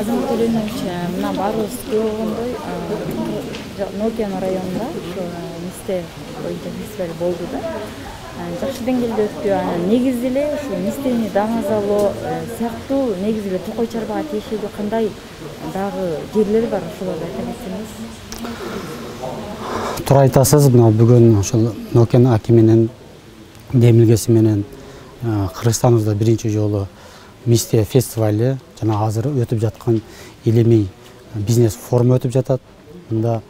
Азамат Төлөнович, мына баарыбыз көрүп болгондой, Нокиан районунда мисте боюнча фестиваль болду да. Жакшы деңгээлде өттү. Негизи эле ушу мистени даңазалоо сыяктуу негизи эле Токой Чарбага тиешелүү кандай дагы жерлер бар, ошолорду айта кетсеңиз. Туура айтасыз, мына бүгүн ошол Нокиан аки менен демилгеси менен Кыргызстаныбызда биринчи жолу мисте фестивалы жана азыр өтүп жаткан илимий бизнес форум өтүп жатат. Мында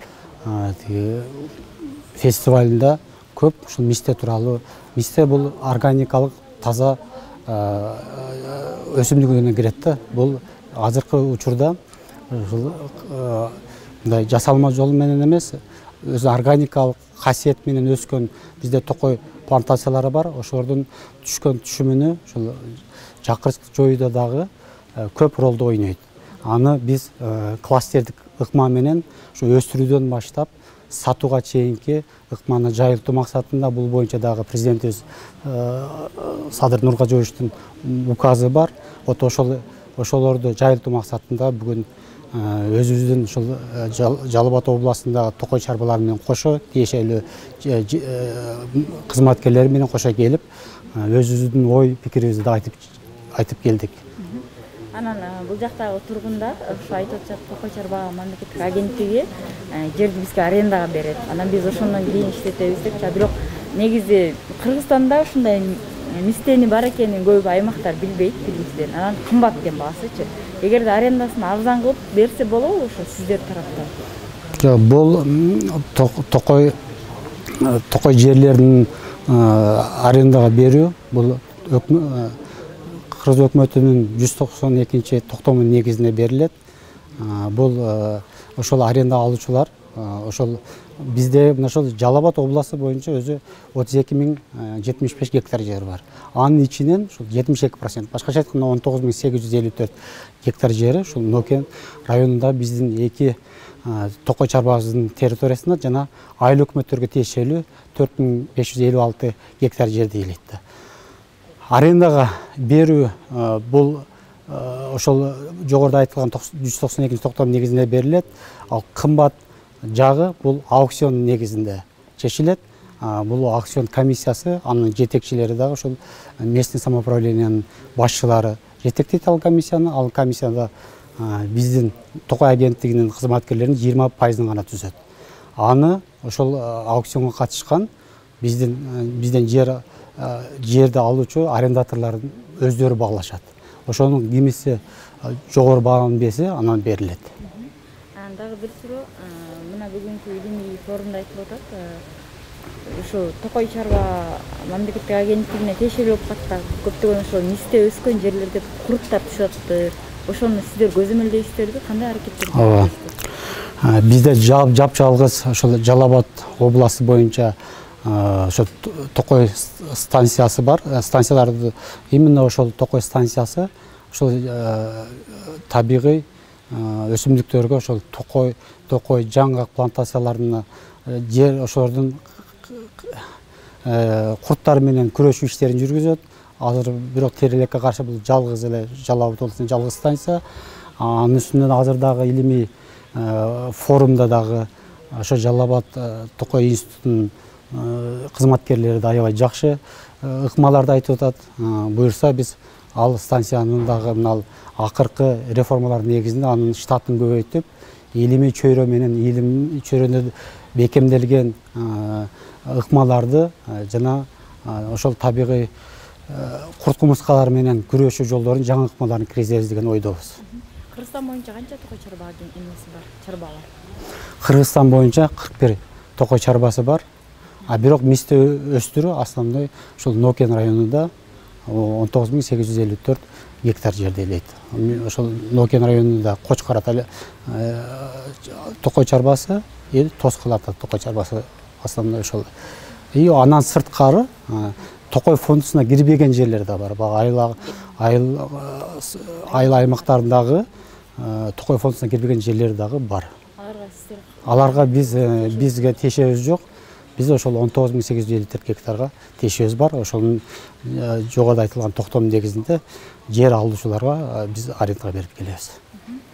фестивалда көп ушул мисте тууралуу. Мисте бул органикалык таза өсүмдүгүнө кирет да. Бул азыркы учурда мындай жасалма жол менен эмес, өзү органикалык касиет менен өскөн бизде токой плантациялары бар. Ошолордун түшкөн түшүмүнү ушул жакыртык жоюуда дагы көп ролду ойнойт. Аны биз кластердик ыкма менен ушу өстүрүүдөн баштап сатууга чейинки ыкманы жайылтуу максатында бул боюнча дагы президентибиз Садыр Нуркожоевичтин указы бар. Ошолорду жайылтуу максатында бүгүн өзүбүздүн ушул Жалал Абад областындагы Токой чарбалары менен кошо тиешелүү кызматкерлери менен кошо келип өзүбүздүн ой пикирибизди айтып келдик. Анан бул жактагы тургундар ушу айтып атышат, Токой Чарба мамлекеттик агенттиги жерди бизге арендага берет. Анан биз ошондон кийин иштетебиз деп. Бирок негизи Кыргызстанда ушундай мистени бар экенин көп аймактар билбейт, билимсиздер. Анан кымбат экен баасычы. Эгерде арендасын арзан кылып берсе болобу ошо сиздер тараптан? Бул Токой жерлерин арендага берүү бул Кыргыз өкмөтүнүн 192 токтому негизинде берилет. Бул ошол аренда алуучулар ошол бизде ошол Жалал Абад областы боюнча өзү 32.075 гектар жер бар. Анын ичинен ушул 72%, башкача айтканда 19.854 гектар жери ушул Нокиан районунда биздин эки Токой чарбабыздын территориясында жана айыл өкмөттөргө тиешелүү 4.556 гектар жерди ийет. Арендага берүү бул ошол жогоруда айтылган 192 токтом негизинде берилет. Ал кымбат жагы бул аукцион негизинде чечилет. Бул аукцион комиссиясы, анын жетекчилери дагы ошол местный самоуправлениянын башчылары жетектейт ал комиссияны. Ал комиссияда биздин Токой агенттигинин кызматкерлеринин 20% гана түзөт. Аны ошол аукционго катышкан бизден жерди алуучу арендаторлордун өздөрү баглашат. Ошонун кимиси жогору баанын берсе, анан берилет. Дагы бир суроо, мына бүгүнкү илимий форумда айтылып атат, ушу Токой Чарба мамлекеттик агенттигине тиешелүү катта көптөгөн ошол мисте өскөн жерлерде куруттар түшүп атты. Ошону сиздер көзөмөлдөйсүздөрбү? Кандай аракеттер көрүлөт? Бизде жап-жалгыз ошол Жалал Абад областы боюнча ошо Токой станциясы бар. Станцияларды именно ошол Токой станциясы ошол табигый өсүмдүктөргө ошол Токой жаңгак плантацияларына жер ошолордун курттары менен күрөшүү иштерин жүргүзөт. Азыр бирок терелекке каршы бул жалгыз эле Жалал Абад областынын жалгыз станция. Анын үстүнөн азыр дагы илимий форумда дагы ошо Жалал Абад Токой институтунун кызматкерлери да аябай жакшы ыкмаларды айтып атат. Буюрса биз ал станциянын дагы мына акыркы реформалар негизинде анын штатын көбөйтүп, илимий чөйрө менен илим чөйрөнү бекемделген ыкмаларды жана ошол табигый курт кумурскалар менен күрөшүү жолдорун жаңы ыкмаларын киргизебиз деген ойдобуз. Кыргызстан боюнча канча Токой Чарба эмеси бар, чарбалар? Кыргызстан боюнча 41 Токой чарбасы бар. Бирок мисте өстүрүү основной ушул Нокиан районунда 19.854 гектар жерде элейт. Ошол Нокиан районунда Кочкар Токой чарбасы, Тоскул Токой чарбасы основной ошол. Анан сырткары Токой фондусуна кирбеген жерлер да бар. Айыл аймактарындагы Токой фондусуна кирбеген жерлер дагы бар. Аларга бизге тиешебиз жок. Биз ошол 19.854 гектарга тиешебиз бар. Ошонун жогоруда айтылган токтом негизинде жер алуучуларга биз арендага берип келебиз.